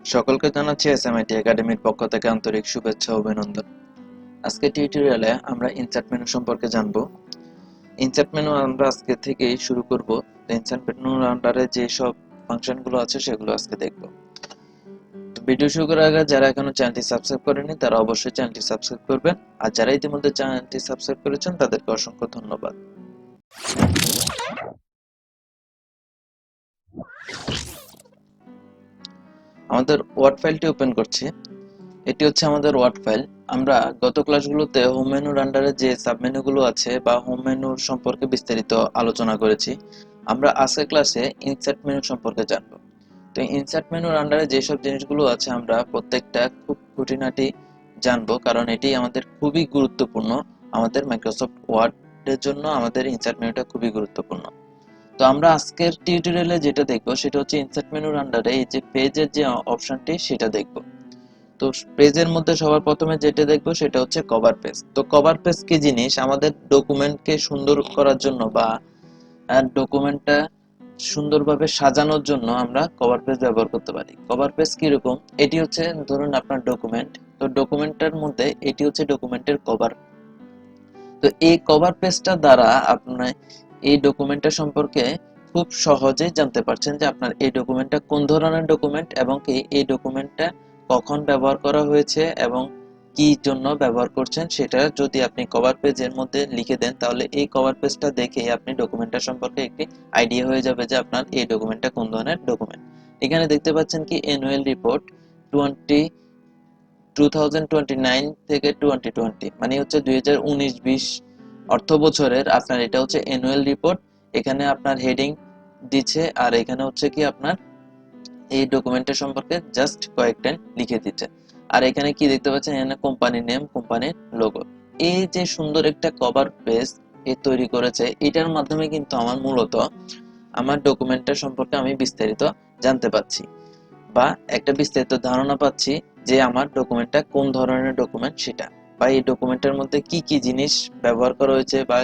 সকলকে জানাচ্ছি এসএমআইটি একাডেমির পক্ষ থেকে আন্তরিক শুভেচ্ছা ও অভিনন্দন। আজকে টিউটোরিয়ালে আমরা ইনসার্ট মেনু সম্পর্কে জানব। ইনসার্ট মেনু আমরা আজকে থেকেই শুরু করব। ইনসার্ট মেনুর আন্ডারে যে সব ফাংশনগুলো আছে সেগুলো আজকে দেখব। ভিডিও শুরু করার আগে যারা এখনো চ্যানেলটি সাবস্ক্রাইব করেনি তারা অবশ্যই চ্যানেলটি সাবস্ক্রাইব করবেন, আর যারা ইতিমধ্যে চ্যানেলটি সাবস্ক্রাইব করেছেন তাদেরকে অসংখ্য ধন্যবাদ। আমাদের ওয়ার্ড ফাইলটি ওপেন করছি। এটি হচ্ছে আমাদের ওয়ার্ড ফাইল। আমরা গত ক্লাসগুলোতে হোম মেনুর আন্ডারে যে সাবমেনুগুলো আছে বা হোম মেনুর সম্পর্কে বিস্তারিত আলোচনা করেছি। আমরা আজকের ক্লাসে ইনসার্ট মেনু সম্পর্কে জানব। তো ইনসার্ট মেনুর আন্ডারে যেসব জিনিসগুলো আছে আমরা প্রত্যেকটা খুব খুঁটিনাটি জানবো, কারণ এটি আমাদের খুবই গুরুত্বপূর্ণ। আমাদের মাইক্রোসফট ওয়ার্ডের জন্য আমাদের ইনসার্ট মেনুটা খুবই গুরুত্বপূর্ণ। তো আমরা আজকের টিউটোরিয়ালে যেটা দেখবো সেটা হচ্ছে ইনসার্ট মেনুর আন্ডারে এই যে পেজের যে অপশনটি সেটা দেখবো। তো পেজের মধ্যে সবার প্রথমে যেটা দেখবো সেটা হচ্ছে কভার পেজ। তো কভার পেজ কি জিনিস? আমাদের ডকুমেন্টকে সুন্দর করার জন্য বা ডকুমেন্টটা সুন্দরভাবে সাজানোর জন্য আমরা কভার পেজ ব্যবহার করতে পারি। কভার পেজ কিরকম? এটি হচ্ছে ধরুন আপনার ডকুমেন্ট, তো ডকুমেন্টের মধ্যে এটি হচ্ছে ডকুমেন্টের কভার। তো এই কভার পেজটা দ্বারা আপনি এই ডকুমেন্টটা সম্পর্কে খুব সহজেই জানতে পারছেন যে আপনার এই ডকুমেন্টটা কোন ধরনের ডকুমেন্ট এবং কি এই ডকুমেন্টটা কখন ব্যবহার করা হয়েছে এবং কি জন্য ব্যবহার করছেন। সেটা যদি আপনি কভার পেজের মধ্যে লিখে দেন তাহলে এই কভার পেজটা দেখেই আপনি ডকুমেন্টটা সম্পর্কে একটি আইডিয়া হয়ে যাবে যে আপনার এই ডকুমেন্টটা কোন ধরনের ডকুমেন্ট। এখানে দেখতে পাচ্ছেন কি অ্যানুয়াল রিপোর্ট 2029 থেকে 2020 মানে হচ্ছে 2019-20 অর্থ বছরের আপনার এটা হচ্ছে অ্যানুয়াল রিপোর্ট। এখানে আপনার হেডিং দিচ্ছে আর এখানে হচ্ছে কি আপনার এই ডকুমেন্টের সম্পর্কে জাস্ট কয়েকটা লিখে দিচ্ছে। আর এখানে কি দেখতে পাচ্ছেন, এখানে কোম্পানি নেম, কোম্পানির লোগো। এই যে সুন্দর একটা কভার পেজ এ তৈরি করেছে, এটার মাধ্যমে কিন্তু আমার মূলত আমার ডকুমেন্টের সম্পর্কে আমি বিস্তারিত জানতে পাচ্ছি বা একটা বিস্তারিত ধারণা পাচ্ছি যে আমার ডকুমেন্টটা কোন ধরনের ডকুমেন্ট সেটা, বা এই ডকুমেন্টের মধ্যে কি কি জিনিস ব্যবহার করা হয়েছে বা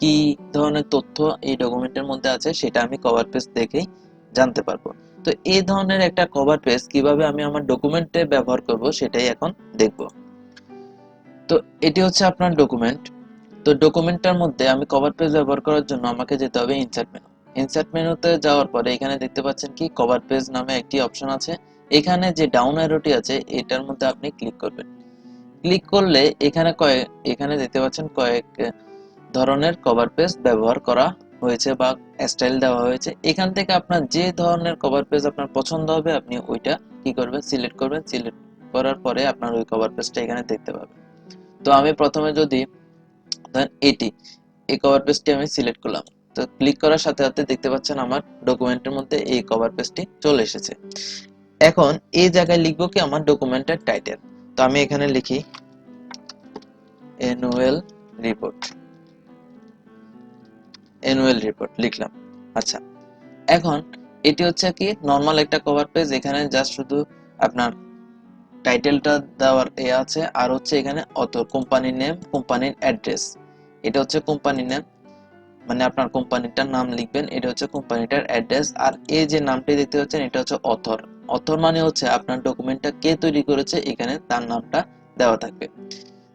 কি ধরনের তথ্য এই ডকুমেন্টের মধ্যে আছে সেটা আমি কভার পেজ দেখেই জানতে পারবো। তো এই ধরনের একটা কভার পেজ কিভাবে আমি আমার ডকুমেন্টে ব্যবহার করব সেটাই এখন দেখব। তো এটি হচ্ছে আপনার ডকুমেন্ট। তো ডকুমেন্টটার মধ্যে আমি কভার পেজ ব্যবহার করার জন্য আমাকে যেতে হবে ইনসার্ট মেনু। ইনসার্ট মেনুতে যাওয়ার পরে এখানে দেখতে পাচ্ছেন কি কভার পেজ নামে একটি অপশন আছে। এখানে যে ডাউন অ্যারোটি আছে এটার মধ্যে আপনি ক্লিক করবেন। ক্লিক করলে এখানে দেখতে পাচ্ছেন কয়েক ধরনের কভার পেজ ব্যবহার করা হয়েছে বা স্টাইল দেওয়া হয়েছে। এখান থেকে আপনার যে ধরনের কভার পেজ আপনার পছন্দ হবে আপনি ওইটা কি করবেন, সিলেক্ট করবেন। সিলেক্ট করার পরে আপনার ওই কভার পেজটা এখানে দেখতে পাবেন। তো আমি প্রথমে যদি ধরেন এই কভার পেজটি আমি সিলেক্ট করলাম, তো ক্লিক করার সাথে সাথে দেখতে পাচ্ছেন আমার ডকুমেন্টের মধ্যে এই কভার পেজটি চলে এসেছে। এখন এই জায়গায় লিখবো কি আমার ডকুমেন্টের টাইটেল। তো আমি এখানে লিখি অ্যানুয়াল রিপোর্ট। অ্যানুয়াল রিপোর্ট লিখলাম। আচ্ছা, এখন এটি হচ্ছে কি নরমাল একটা কভার পেজ। এখানে জাস্ট শুধু আপনার টাইটেলটা দেওয়ার আছে, আর হচ্ছে এখানে অথর, কোম্পানির নেম, কোম্পানির অ্যাড্রেস। এটা হচ্ছে কোম্পানির নেম, মানে আপনার কোম্পানিটার নাম লিখবেন। এটা হচ্ছে কোম্পানিটার অ্যাড্রেস। আর এই যে নামটি দেখতে পাচ্ছেন এটা হচ্ছে অথর। অথর মানে হচ্ছে আপনার ডকুমেন্টটা কে তৈরি করেছে, এখানে তার নামটা দেওয়া থাকবে।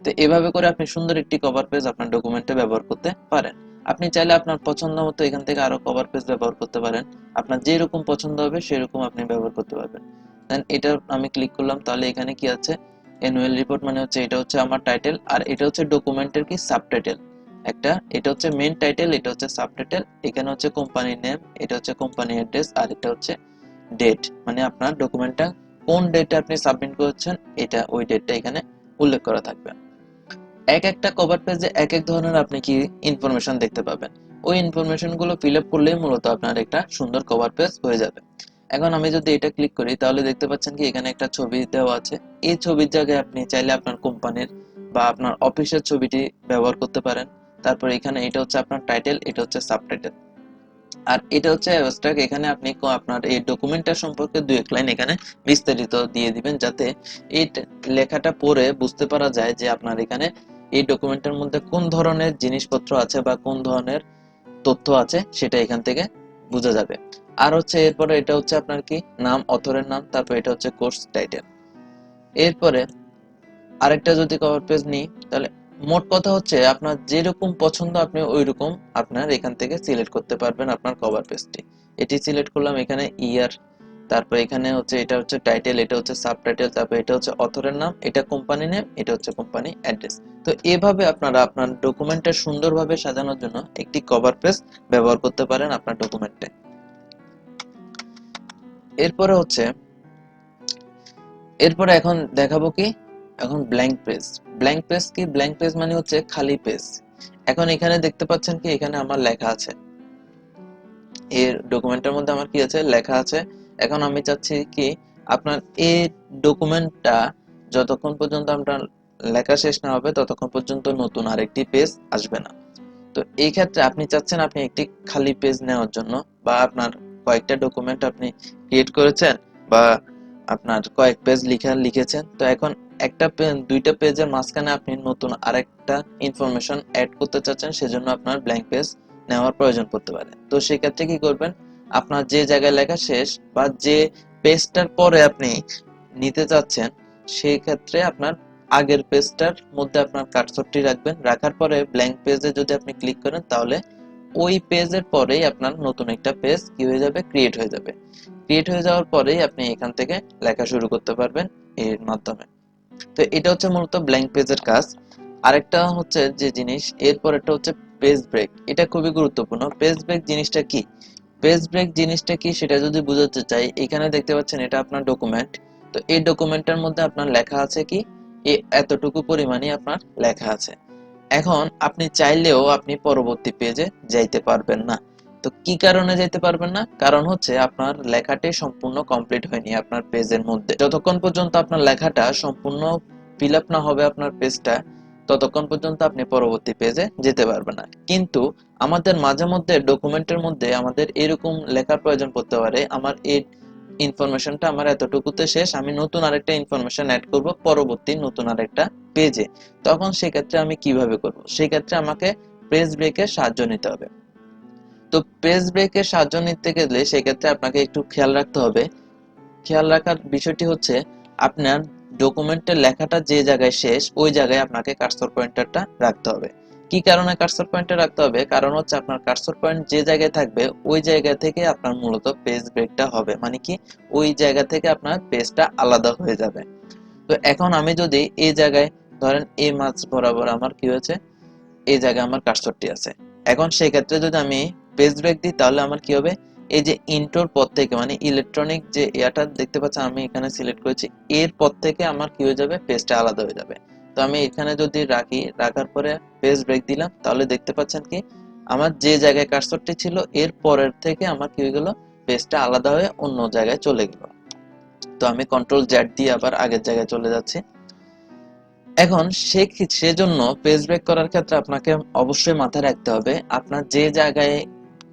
তো এভাবে করে আপনি সুন্দর একটি কভার পেজ আপনার ডকুমেন্টে ব্যবহার করতে পারেন। আপনি চাইলে আপনার পছন্দ মতো এখান থেকে আরো কভার পেজ ব্যবহার করতে পারেন। আপনার যেরকম পছন্দ হবে সেরকম আপনি ব্যবহার করতে পারবেন। দেন এটা আমি ক্লিক করলাম, তাহলে এখানে কি আছে, অ্যানুয়াল রিপোর্ট মানে হচ্ছে এটা হচ্ছে আমার টাইটেল, আর এটা হচ্ছে ডকুমেন্টের কি সাবটাইটেল একটা। এটা হচ্ছে মেইন টাইটেল, এটা হচ্ছে সাবটাইটেল। এখানে হচ্ছে কোম্পানির নেম, এটা হচ্ছে কোম্পানি অ্যাড্রেস, আর এটা হচ্ছে ডেট, মানে আপনার ডকুমেন্টটা কোন ডেটে আপনি সাবমিট করেছেন এটা ওই ডেটটা এখানে উল্লেখ করা থাকবে। এক একটা কভার পেজে এক এক ধরনের আপনি কি ইনফরমেশন দেখতে পাবেন। ওই ইনফরমেশন গুলো ফিল আপ করলেই মূলত আপনার একটা সুন্দর কভার পেজ হয়ে যাবে। এখন আমি যদি এটা ক্লিক করি তাহলে দেখতে পাচ্ছেন কি এখানে একটা ছবি দেওয়া আছে। এই ছবির জায়গায় আপনি চাইলে আপনার কোম্পানির বা আপনার অফিসের ছবিটি ব্যবহার করতে পারেন। তারপর এখানে এটা হচ্ছে আপনার টাইটেল, এটা হচ্ছে সাবটাইটেল, আর এটা হচ্ছে অ্যাবস্ট্রাক্ট। এখানে আপনি আপনার এই ডকুমেন্টটা সম্পর্কে দুই এক লাইন এখানে বিস্তারিত দিয়ে দিবেন, যাতে এই লেখাটা পড়ে বুঝতে পারা যায় যে আপনার এখানে এই ডকুমেন্টের মধ্যে কোন ধরনের জিনিসপত্র আছে বা কোন ধরনের তথ্য আছে সেটা এখান থেকে বোঝা যাবে। আর হচ্ছে এরপরে এটা হচ্ছে আপনার কি নাম, অথরের নাম, তারপর এটা হচ্ছে কোর্স টাইটেল। এরপরে আরেকটা যদি কভার পেজ নিই, তাহলে মোট কথা হচ্ছে আপনার যেরকম পছন্দ আপনি ওইরকম আপনার এখান থেকে সিলেক্ট করতে পারবেন আপনার কভার পেজটি। এটি সিলেক্ট করলাম, এখানে ইয়ার, তারপর এখানে হচ্ছে এটা হচ্ছে টাইটেল, এটা হচ্ছে সাবটাইটেল, তারপর এটা হচ্ছে অথরের নাম, এটা কোম্পানি নেম, এটা হচ্ছে কোম্পানি অ্যাড্রেস। তো এভাবে আপনারা আপনার ডকুমেন্টটা সুন্দরভাবে সাজানোর জন্য একটি কভার পেজ ব্যবহার করতে পারেন আপনার ডকুমেন্টে। এরপরে হচ্ছে এরপরে এখন দেখাবো কি, এখন ব্ল্যাঙ্ক পেজ। ব্ল্যাঙ্ক পেজ কি? ব্ল্যাঙ্ক পেজ মানে হচ্ছে খালি পেজ। এখন এখানে দেখতে পাচ্ছেন কি এখানে আমার লেখা আছে, এর ডকুমেন্টের মধ্যে আমার কি আছে, লেখা আছে। এখন আমি চাচ্ছি কি আপনার এই ডকুমেন্টটা যতক্ষণ পর্যন্ত আপনার লেখা শেষ না হবে ততক্ষণ পর্যন্ত নতুন আরেকটি পেজ আসবে না। তো এই ক্ষেত্রে আপনি চাচ্ছেন আপনি একটি খালি পেজ নেওয়ার জন্য, বা আপনার কয়েকটা ডকুমেন্ট আপনি ক্রিয়েট করেছেন, বা আপনার কয়েক পেজ লিখেছেন, তো এখন একটা দুইটা পেজের মাঝখানে আপনি নতুন আরেকটা ইনফরমেশন অ্যাড করতে চাচ্ছেন, সেজন্য আপনার ব্ল্যাঙ্ক পেজ নেওয়ার প্রয়োজন পড়তে পারে। তো সেই ক্ষেত্রে কি করবেন, আপনার যে জায়গায় লেখা শেষ বা যে পেজটার পরে আপনি নিতে চাচ্ছেন, সেই ক্ষেত্রে আপনার আগের পেজটার মধ্যে আপনার কার্সরটি রাখবেন। রাখার পরে ব্ল্যাঙ্ক পেজে যদি আপনি ক্লিক করেন তাহলে ওই পেজের পরেই আপনার নতুন একটা পেজ কি হয়ে যাবে, ক্রিয়েট হয়ে যাবে। ক্রিয়েট হয়ে যাওয়ার পরেই আপনি এখান থেকে লেখা শুরু করতে পারবেন এর মাধ্যমে। তো এটা হচ্ছে মূলত ব্ল্যাঙ্ক পেজের কাজ। আরেকটা হচ্ছে যে জিনিস, এরপরেরটা হচ্ছে পেজ ব্রেক। এটা খুবই গুরুত্বপূর্ণ। পেজ ব্রেক জিনিসটা কি? পেজ ব্রেক জিনিসটা কি সেটা যদি বোঝাতে চাই, এখানে দেখতে পাচ্ছেন এটা আপনার ডকুমেন্ট। তো এই ডকুমেন্টের মধ্যে আপনার লেখা আছে কি, এতটুকু পরিমাণই আপনার লেখা আছে। এখন আপনি চাইলেও আপনি পরবর্তী পেজে যাইতে পারবেন না। তো কি কারণে যাইতে পারবেন না? কারণ হচ্ছে আপনার লেখাটি সম্পূর্ণ কমপ্লিট হয়নি আপনার পেজের মধ্যে। যতক্ষণ পর্যন্ত আপনার লেখাটা সম্পূর্ণ ফিল আপ না হবে আপনার পেজটা, ততক্ষণ পর্যন্ত আপনি পরবর্তী পেজে যেতে পারবেন না। কিন্তু আমাদের মাঝে মধ্যে ডকুমেন্টের মধ্যে আমাদের এরকম লেখার প্রয়োজন পড়তে পারে, আমার এই ইনফরমেশনটা আমার এতটুকুতে শেষ, আমি নতুন আরেকটা ইনফরমেশন অ্যাড করব পরবর্তী নতুন আরেকটা পেজে। তখন সেক্ষেত্রে আমি কিভাবে করব? সেক্ষেত্রে আমাকে পেজ ব্রেকের সাহায্য নিতে হবে। তো পেজ ব্রেকের সাহায্য নিতে গেলে সেক্ষেত্রে আপনাকে একটু খেয়াল রাখতে হবে। খেয়াল রাখার বিষয়টি হচ্ছে আপনার ডকুমেন্টের লেখাটা যে জায়গায় শেষ ওই জায়গায় আপনাকে কার্সর পয়েন্টারটা রাখতে হবে। কি কারণে কার্সর পয়েন্টার রাখতে হবে? কারণ হচ্ছে আপনার কার্সর পয়েন্ট যে জায়গায় থাকবে ওই জায়গা থেকে আপনার মূলত পেজ ব্রেকটা হবে, মানে কি ওই জায়গা থেকে আপনার পেজটা আলাদা হয়ে যাবে। তো এখন আমি যদি এই জায়গায় ধরেন এই মাছ বরাবর আমার কি হয়েছে, এই জায়গায় আমার কার্সরটি আছে। এখন সেই ক্ষেত্রে যদি আমি পেজ ব্রেক দিই তাহলে আমার কি হবে, এই যে ইন্ট্রোর পর থেকে মানে ইলেকট্রনিক যে ইয়াটা দেখতে পাচ্ছেন আমি এখানে সিলেক্ট করেছি, এর পর থেকে আমার কি হয়ে যাবে, পেজটা আলাদা হয়ে যাবে। তো আমি এখানে যদি রাখি, রাখার পরে পেজ ব্রেক দিলাম, তাহলে দেখতে পাচ্ছেন কি আমার যে জায়গায় কার্সরটি ছিল এর পরের থেকে আমার কি হয়ে গেল, পেজটা আলাদা হয়ে অন্য জায়গায় চলে গেল। তো আমি কন্ট্রোল জেড দিয়ে আবার আগের জায়গায় চলে যাচ্ছি। এখন সেজন্য পেজ ব্রেক করার ক্ষেত্রে আপনাকে অবশ্যই মাথায় রাখতে হবে আপনার যে জায়গায়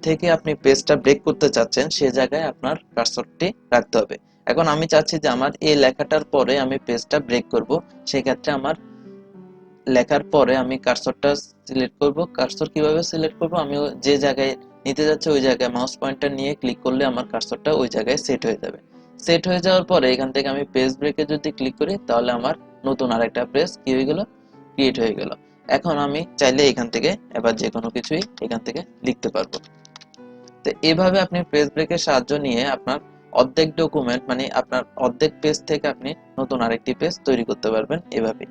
থেকে আপনি পেজটা ব্রেক করতে চাচ্ছেন সে জায়গায় আপনার কার্সরটি রাখতে হবে। এখন আমি চাচ্ছি যে আমার এই লেখাটার পরে আমি পেজটা ব্রেক করব, সেই ক্ষেত্রে আমার লেখার পরে আমি কার্সরটা সিলেক্ট করব। কার্সর কিভাবে সিলেক্ট করব, আমি যে জায়গায় নিতে যাচ্ছি ওই জায়গায় মাউস পয়েন্টার নিয়ে ক্লিক করলে আমার কার্সরটা ওই জায়গায় সেট হয়ে যাবে। সেট হয়ে যাওয়ার পরে এখান থেকে আমি পেজ ব্রেকে যদি ক্লিক করি তাহলে আমার নতুন আরেকটা পেজ কি হয়ে গেল, ক্রিয়েট হয়ে গেল। এখন আমি চাইলে এখান থেকে এবার যে কোনো কিছুই এখান থেকে লিখতে পারবো। তো এভাবে আপনি পেজ ব্রেকের সাহায্য নিয়ে আপনার অর্ধেক ডকুমেন্ট মানে আপনার অর্ধেক পেজ থেকে আপনি নতুন আরেকটি পেজ তৈরি করতে পারবেন এভাবে।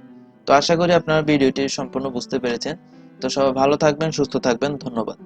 তো আশা করি আপনারা ভিডিওটি সম্পূর্ণ বুঝতে পেরেছেন। তো সবাই ভালো থাকবেন, সুস্থ থাকবেন, ধন্যবাদ।